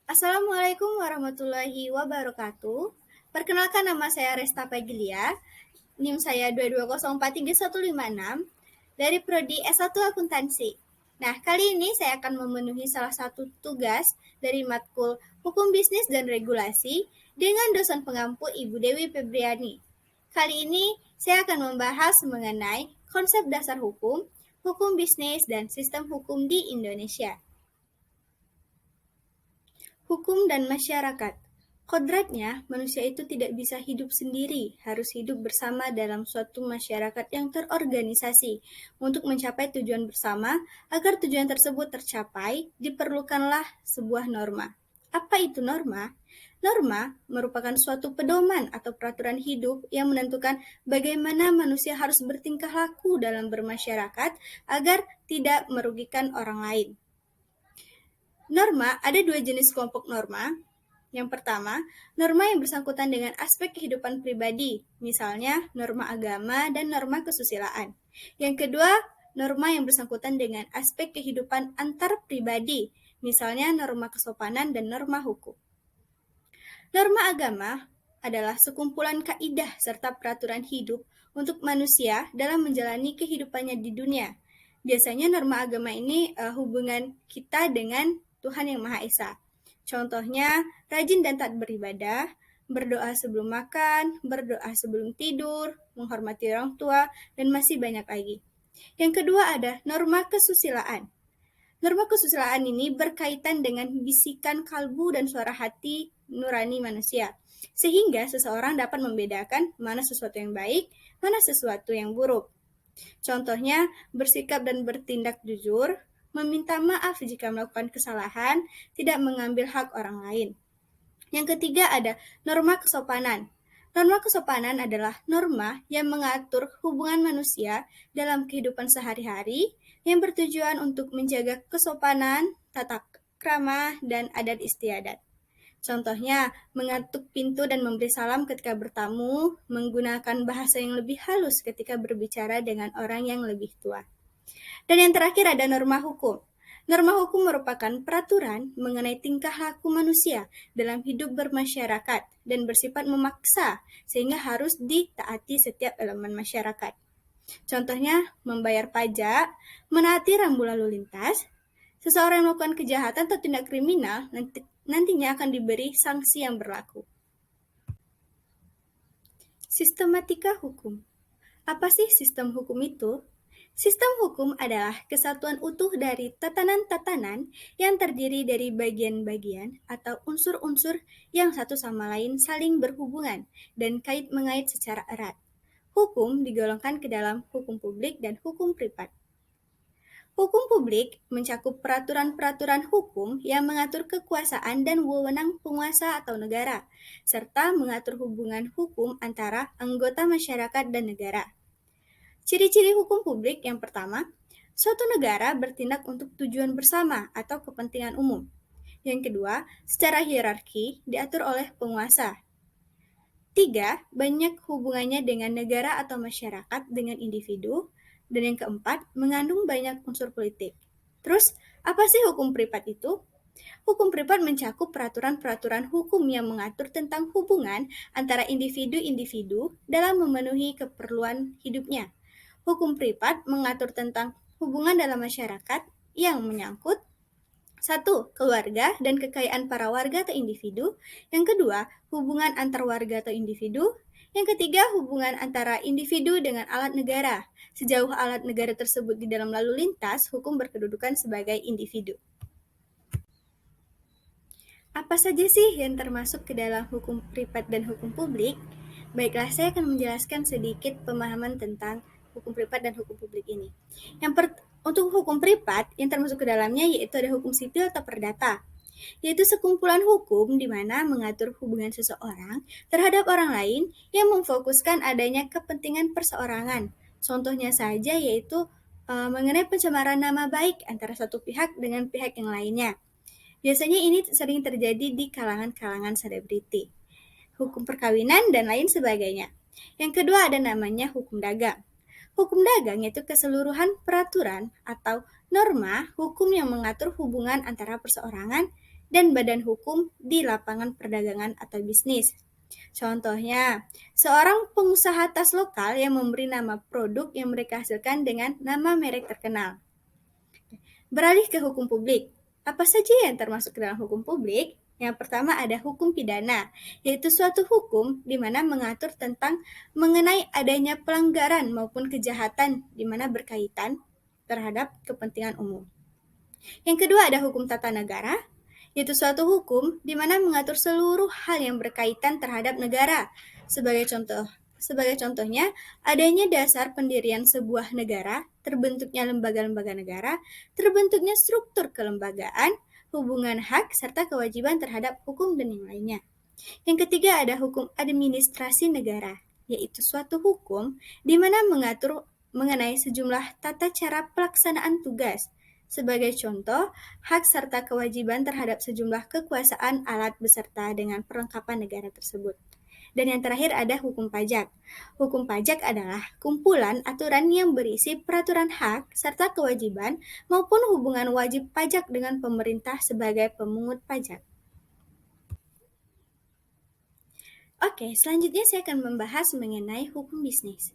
Assalamualaikum warahmatullahi wabarakatuh. Perkenalkan, nama saya Resta Pagilia. NIM saya 220431156 dari Prodi S1 Akuntansi. Nah, kali ini saya akan memenuhi salah satu tugas dari matkul Hukum Bisnis dan Regulasi dengan dosen pengampu Ibu Dewi Febriani. Kali ini saya akan membahas mengenai konsep dasar hukum, hukum bisnis, dan sistem hukum di Indonesia. Hukum dan masyarakat. Kodratnya, manusia itu tidak bisa hidup sendiri, harus hidup bersama dalam suatu masyarakat yang terorganisasi. Untuk mencapai tujuan bersama, agar tujuan tersebut tercapai, diperlukanlah sebuah norma. Apa itu norma? Norma merupakan suatu pedoman atau peraturan hidup yang menentukan bagaimana manusia harus bertingkah laku dalam bermasyarakat agar tidak merugikan orang lain. Norma, ada dua jenis kelompok norma. Yang pertama, norma yang bersangkutan dengan aspek kehidupan pribadi, misalnya norma agama dan norma kesusilaan. Yang kedua, norma yang bersangkutan dengan aspek kehidupan antar pribadi, misalnya norma kesopanan dan norma hukum. Norma agama adalah sekumpulan kaidah serta peraturan hidup untuk manusia dalam menjalani kehidupannya di dunia. Biasanya norma agama ini hubungan kita dengan Tuhan Yang Maha Esa. Contohnya, rajin dan taat beribadah, berdoa sebelum makan, berdoa sebelum tidur, menghormati orang tua, dan masih banyak lagi. Yang kedua ada norma kesusilaan. Norma kesusilaan ini berkaitan dengan bisikan kalbu dan suara hati nurani manusia, sehingga seseorang dapat membedakan mana sesuatu yang baik, mana sesuatu yang buruk. Contohnya, bersikap dan bertindak jujur, meminta maaf jika melakukan kesalahan, tidak mengambil hak orang lain. Yang ketiga ada norma kesopanan. Norma kesopanan adalah norma yang mengatur hubungan manusia dalam kehidupan sehari-hari yang bertujuan untuk menjaga kesopanan, tata krama, dan adat istiadat. Contohnya, mengatuk pintu dan memberi salam ketika bertamu, menggunakan bahasa yang lebih halus ketika berbicara dengan orang yang lebih tua. Dan yang terakhir ada norma hukum. Norma hukum merupakan peraturan mengenai tingkah laku manusia dalam hidup bermasyarakat dan bersifat memaksa sehingga harus ditaati setiap elemen masyarakat. Contohnya, membayar pajak, menaati rambu lalu lintas. Seseorang yang melakukan kejahatan atau tindak kriminal nantinya akan diberi sanksi yang berlaku. Sistematika hukum. Apa sih sistem hukum itu? Sistem hukum adalah kesatuan utuh dari tatanan-tatanan yang terdiri dari bagian-bagian atau unsur-unsur yang satu sama lain saling berhubungan dan kait-mengait secara erat. Hukum digolongkan ke dalam hukum publik dan hukum privat. Hukum publik mencakup peraturan-peraturan hukum yang mengatur kekuasaan dan wewenang penguasa atau negara, serta mengatur hubungan hukum antara anggota masyarakat dan negara. Ciri-ciri hukum publik yang pertama, suatu negara bertindak untuk tujuan bersama atau kepentingan umum. Yang kedua, secara hierarki diatur oleh penguasa. 3, banyak hubungannya dengan negara atau masyarakat dengan individu. Dan yang keempat, mengandung banyak unsur politik. Terus, apa sih hukum privat itu? Hukum privat mencakup peraturan-peraturan hukum yang mengatur tentang hubungan antara individu-individu dalam memenuhi keperluan hidupnya. Hukum privat mengatur tentang hubungan dalam masyarakat yang menyangkut 1. Keluarga dan kekayaan para warga atau individu. Yang kedua, hubungan antar warga atau individu. Yang ketiga, hubungan antara individu dengan alat negara. Sejauh alat negara tersebut di dalam lalu lintas, hukum berkedudukan sebagai individu. Apa saja sih yang termasuk ke dalam hukum privat dan hukum publik? Baiklah, saya akan menjelaskan sedikit pemahaman tentang hukum privat dan hukum publik ini. Untuk hukum privat, yang termasuk ke dalamnya yaitu ada hukum sipil atau perdata, yaitu sekumpulan hukum di mana mengatur hubungan seseorang terhadap orang lain yang memfokuskan adanya kepentingan perseorangan. Contohnya saja yaitu mengenai pencemaran nama baik antara satu pihak dengan pihak yang lainnya. Biasanya ini sering terjadi di kalangan-kalangan selebriti, hukum perkawinan, dan lain sebagainya. Yang kedua ada namanya hukum dagang. Hukum dagang yaitu keseluruhan peraturan atau norma hukum yang mengatur hubungan antara perseorangan dan badan hukum di lapangan perdagangan atau bisnis. Contohnya, seorang pengusaha tas lokal yang memberi nama produk yang mereka hasilkan dengan nama merek terkenal. Beralih ke hukum publik. Apa saja yang termasuk ke dalam hukum publik? Yang pertama ada hukum pidana, yaitu suatu hukum di mana mengatur tentang mengenai adanya pelanggaran maupun kejahatan di mana berkaitan terhadap kepentingan umum. Yang kedua ada hukum tata negara, yaitu suatu hukum di mana mengatur seluruh hal yang berkaitan terhadap negara. Sebagai contohnya, adanya dasar pendirian sebuah negara, terbentuknya lembaga-lembaga negara, terbentuknya struktur kelembagaan, hubungan hak, serta kewajiban terhadap hukum dan yang lainnya. Yang ketiga ada hukum administrasi negara, yaitu suatu hukum di mana mengatur mengenai sejumlah tata cara pelaksanaan tugas. Sebagai contoh, hak serta kewajiban terhadap sejumlah kekuasaan alat beserta dengan perlengkapan negara tersebut. Dan yang terakhir ada hukum pajak. Hukum pajak adalah kumpulan aturan yang berisi peraturan hak serta kewajiban maupun hubungan wajib pajak dengan pemerintah sebagai pemungut pajak. Oke, selanjutnya saya akan membahas mengenai hukum bisnis.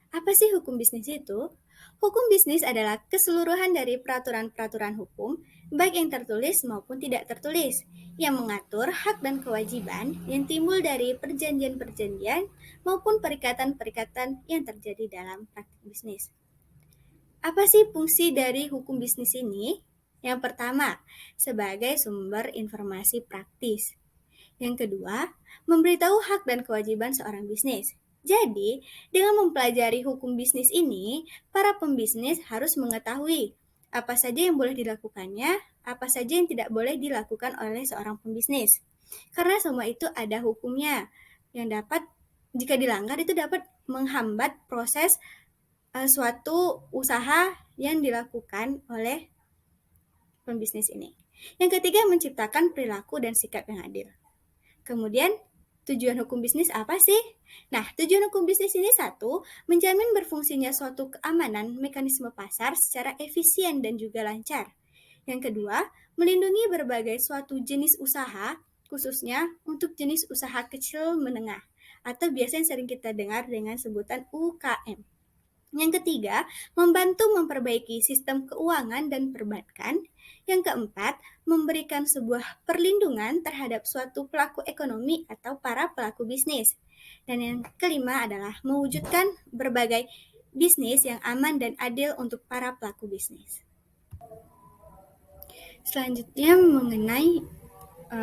Apa sih hukum bisnis itu? Hukum bisnis adalah keseluruhan dari peraturan-peraturan hukum, baik yang tertulis maupun tidak tertulis, yang mengatur hak dan kewajiban yang timbul dari perjanjian-perjanjian maupun perikatan-perikatan yang terjadi dalam praktik bisnis. Apa sih fungsi dari hukum bisnis ini? Yang pertama, sebagai sumber informasi praktis. Yang kedua, memberitahu hak dan kewajiban seorang bisnis. Jadi, dengan mempelajari hukum bisnis ini, para pembisnis harus mengetahui apa saja yang boleh dilakukannya, apa saja yang tidak boleh dilakukan oleh seorang pembisnis. Karena semua itu ada hukumnya yang dapat, jika dilanggar itu dapat menghambat proses suatu usaha yang dilakukan oleh pembisnis ini. Yang ketiga, menciptakan perilaku dan sikap yang adil. Kemudian, tujuan hukum bisnis apa sih? Nah, tujuan hukum bisnis ini satu, menjamin berfungsinya suatu keamanan mekanisme pasar secara efisien dan juga lancar. Yang kedua, melindungi berbagai suatu jenis usaha, khususnya untuk jenis usaha kecil menengah, atau biasanya sering kita dengar dengan sebutan UKM. Yang ketiga, membantu memperbaiki sistem keuangan dan perbankan. Yang keempat, memberikan sebuah perlindungan terhadap suatu pelaku ekonomi atau para pelaku bisnis. Dan yang kelima adalah mewujudkan berbagai bisnis yang aman dan adil untuk para pelaku bisnis. Selanjutnya mengenai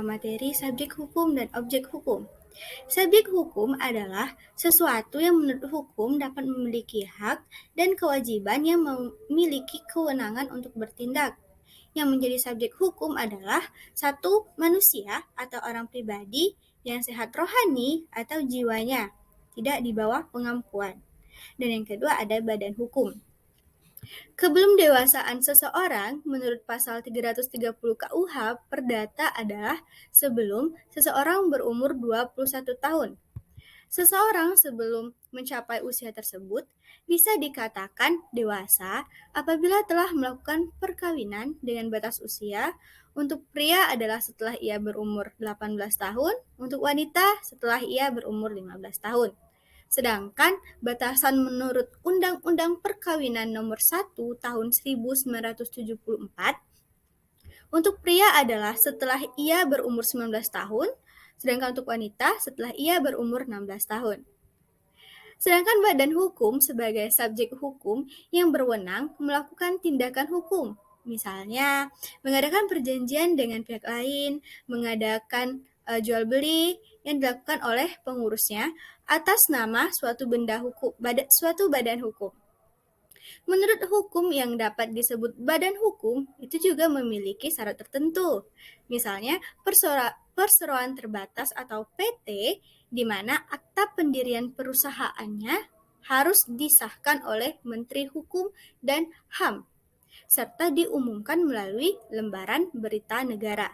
materi subjek hukum dan objek hukum. Subjek hukum adalah sesuatu yang menurut hukum dapat memiliki hak dan kewajiban yang memiliki kewenangan untuk bertindak. Yang menjadi subjek hukum adalah satu, manusia atau orang pribadi yang sehat rohani atau jiwanya, tidak di bawah pengampuan. Dan yang kedua ada badan hukum. Kebelum dewasaan seseorang menurut pasal 330 KUH Perdata adalah sebelum seseorang berumur 21 tahun. Seseorang sebelum mencapai usia tersebut bisa dikatakan dewasa apabila telah melakukan perkawinan dengan batas usia. Untuk pria adalah setelah ia berumur 18 tahun, untuk wanita setelah ia berumur 15 tahun. Sedangkan batasan menurut Undang-Undang Perkawinan Nomor 1 Tahun 1974 untuk pria adalah setelah ia berumur 19 tahun, sedangkan untuk wanita setelah ia berumur 16 tahun. Sedangkan badan hukum sebagai subjek hukum yang berwenang melakukan tindakan hukum, misalnya mengadakan perjanjian dengan pihak lain, mengadakan jual beli yang dilakukan oleh pengurusnya atas nama suatu badan hukum. Menurut hukum yang dapat disebut badan hukum itu juga memiliki syarat tertentu. Misalnya perseroan terbatas atau PT di mana akta pendirian perusahaannya harus disahkan oleh Menteri Hukum dan HAM serta diumumkan melalui lembaran berita negara.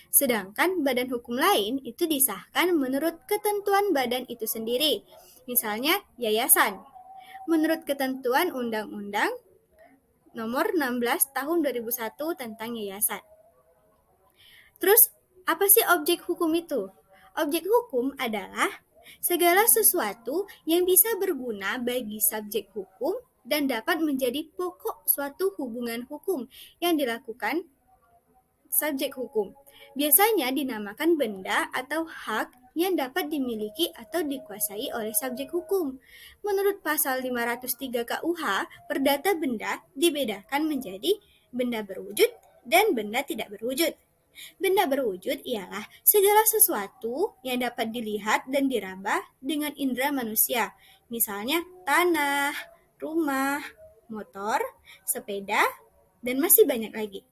Sedangkan badan hukum lain itu disahkan menurut ketentuan badan itu sendiri, misalnya yayasan. Menurut ketentuan Undang-Undang Nomor 16 Tahun 2001 tentang yayasan. Terus, apa sih objek hukum itu? Objek hukum adalah segala sesuatu yang bisa berguna bagi subjek hukum dan dapat menjadi pokok suatu hubungan hukum yang dilakukan subjek hukum. Biasanya dinamakan benda atau hak yang dapat dimiliki atau dikuasai oleh subjek hukum. Menurut pasal 503 KUH, perdata benda dibedakan menjadi benda berwujud dan benda tidak berwujud. Benda berwujud ialah segala sesuatu yang dapat dilihat dan diraba dengan indera manusia, misalnya tanah, rumah, motor, sepeda, dan masih banyak lagi.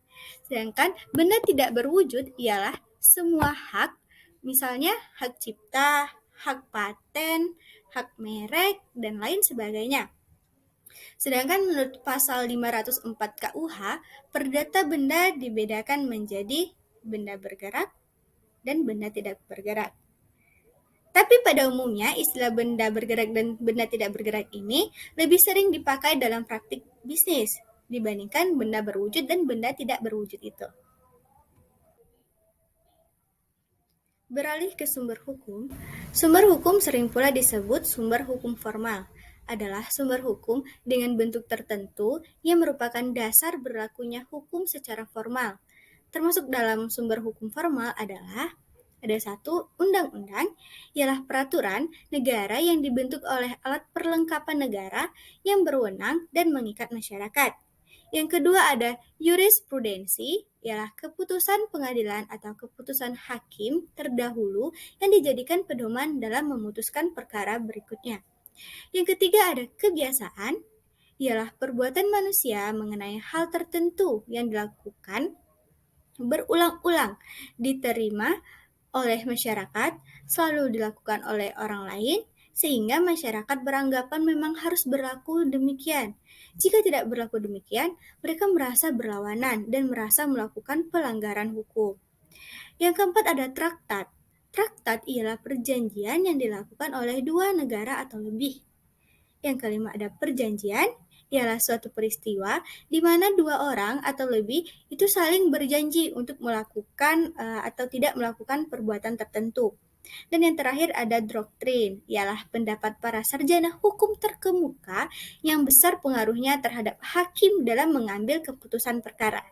Sedangkan benda tidak berwujud ialah semua hak, misalnya hak cipta, hak paten, hak merek, dan lain sebagainya. Sedangkan menurut pasal 504 KUH, perdata benda dibedakan menjadi benda bergerak dan benda tidak bergerak. Tapi pada umumnya istilah benda bergerak dan benda tidak bergerak ini lebih sering dipakai dalam praktik bisnis dibandingkan benda berwujud dan benda tidak berwujud itu. Beralih ke sumber hukum sering pula disebut sumber hukum formal, adalah sumber hukum dengan bentuk tertentu yang merupakan dasar berlakunya hukum secara formal. Termasuk dalam sumber hukum formal adalah ada satu, undang-undang, ialah peraturan negara yang dibentuk oleh alat perlengkapan negara yang berwenang dan mengikat masyarakat. Yang kedua ada jurisprudensi, ialah keputusan pengadilan atau keputusan hakim terdahulu yang dijadikan pedoman dalam memutuskan perkara berikutnya. Yang ketiga ada kebiasaan, ialah perbuatan manusia mengenai hal tertentu yang dilakukan berulang-ulang, diterima oleh masyarakat, selalu dilakukan oleh orang lain, sehingga masyarakat beranggapan memang harus berlaku demikian. Jika tidak berlaku demikian, mereka merasa berlawanan dan merasa melakukan pelanggaran hukum. Yang keempat ada traktat. Traktat ialah perjanjian yang dilakukan oleh dua negara atau lebih. Yang kelima ada perjanjian, ialah suatu peristiwa di mana dua orang atau lebih itu saling berjanji untuk melakukan atau tidak melakukan perbuatan tertentu. Dan yang terakhir ada doktrin, ialah pendapat para sarjana hukum terkemuka yang besar pengaruhnya terhadap hakim dalam mengambil keputusan perkara.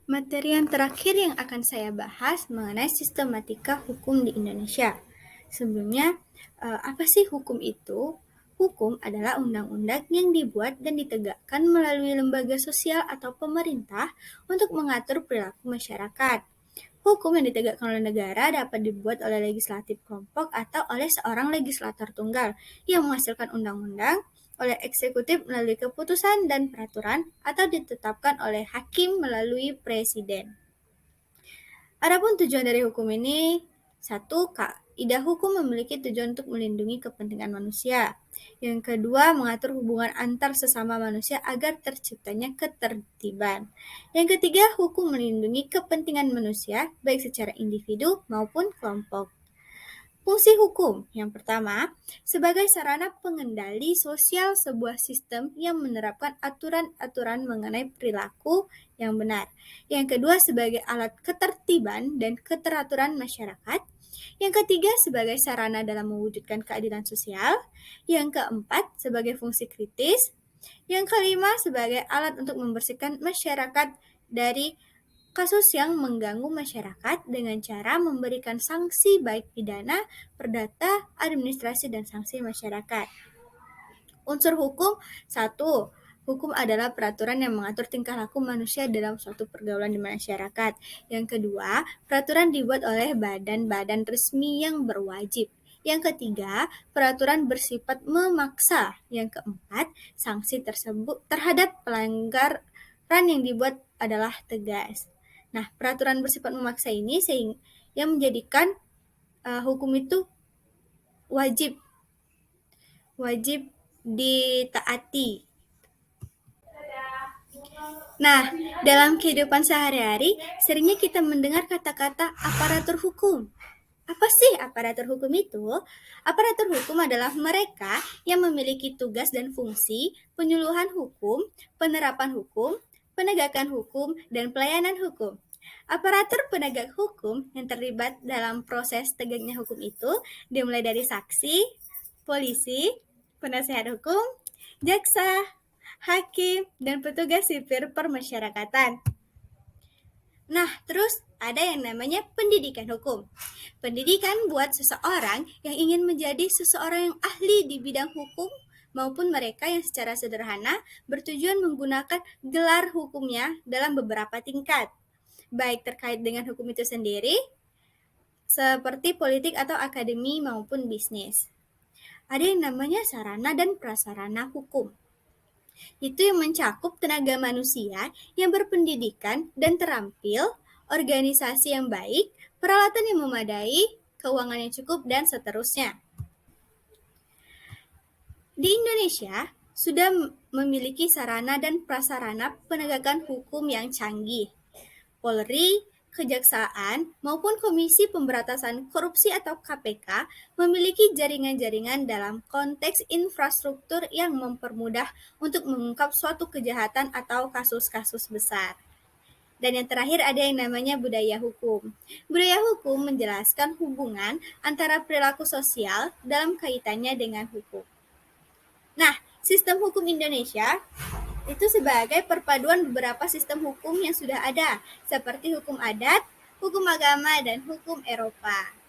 Materi yang terakhir yang akan saya bahas mengenai sistematika hukum di Indonesia. Sebelumnya, apa sih hukum itu? Hukum adalah undang-undang yang dibuat dan ditegakkan melalui lembaga sosial atau pemerintah untuk mengatur perilaku masyarakat. Hukum yang ditegakkan oleh negara dapat dibuat oleh legislatif kelompok atau oleh seorang legislator tunggal yang menghasilkan undang-undang, oleh eksekutif melalui keputusan dan peraturan, atau ditetapkan oleh hakim melalui presiden. Adapun tujuan dari hukum ini, satu, kaidah hukum memiliki tujuan untuk melindungi kepentingan manusia. Yang kedua, mengatur hubungan antar sesama manusia agar terciptanya ketertiban. Yang ketiga, hukum melindungi kepentingan manusia, baik secara individu maupun kelompok. Fungsi hukum, yang pertama, sebagai sarana pengendali sosial sebuah sistem yang menerapkan aturan-aturan mengenai perilaku yang benar. Yang kedua, sebagai alat ketertiban dan keteraturan masyarakat. Yang ketiga, sebagai sarana dalam mewujudkan keadilan sosial. Yang keempat, sebagai fungsi kritis. Yang kelima, sebagai alat untuk membersihkan masyarakat dari kasus yang mengganggu masyarakat dengan cara memberikan sanksi baik pidana, perdata, administrasi, dan sanksi masyarakat. Unsur hukum, satu, hukum adalah peraturan yang mengatur tingkah laku manusia dalam suatu pergaulan di masyarakat. Yang kedua, peraturan dibuat oleh badan-badan resmi yang berwajib. Yang ketiga, peraturan bersifat memaksa. Yang keempat, sanksi tersebut terhadap pelanggaran yang dibuat adalah tegas. Nah, peraturan bersifat memaksa ini yang menjadikan hukum itu wajib ditaati. Nah, dalam kehidupan sehari-hari, seringnya kita mendengar kata-kata aparatur hukum. Apa sih aparatur hukum itu? Aparatur hukum adalah mereka yang memiliki tugas dan fungsi penyuluhan hukum, penerapan hukum, penegakan hukum, dan pelayanan hukum. Aparatur penegak hukum yang terlibat dalam proses tegaknya hukum itu dimulai dari saksi, polisi, penasehat hukum, jaksa, hakim, dan petugas sipir permasyarakatan. Nah, terus ada yang namanya pendidikan hukum. Pendidikan buat seseorang yang ingin menjadi seseorang yang ahli di bidang hukum maupun mereka yang secara sederhana bertujuan menggunakan gelar hukumnya dalam beberapa tingkat, baik terkait dengan hukum itu sendiri, seperti politik atau akademi maupun bisnis. Ada yang namanya sarana dan prasarana hukum. Itu yang mencakup tenaga manusia yang berpendidikan dan terampil, organisasi yang baik, peralatan yang memadai, keuangan yang cukup, dan seterusnya. Di Indonesia sudah memiliki sarana dan prasarana penegakan hukum yang canggih. Polri, Kejaksaan, maupun Komisi Pemberantasan Korupsi atau KPK memiliki jaringan-jaringan dalam konteks infrastruktur yang mempermudah untuk mengungkap suatu kejahatan atau kasus-kasus besar. Dan yang terakhir ada yang namanya budaya hukum. Budaya hukum menjelaskan hubungan antara perilaku sosial dalam kaitannya dengan hukum. Nah, sistem hukum Indonesia itu sebagai perpaduan beberapa sistem hukum yang sudah ada, seperti hukum adat, hukum agama, dan hukum Eropa.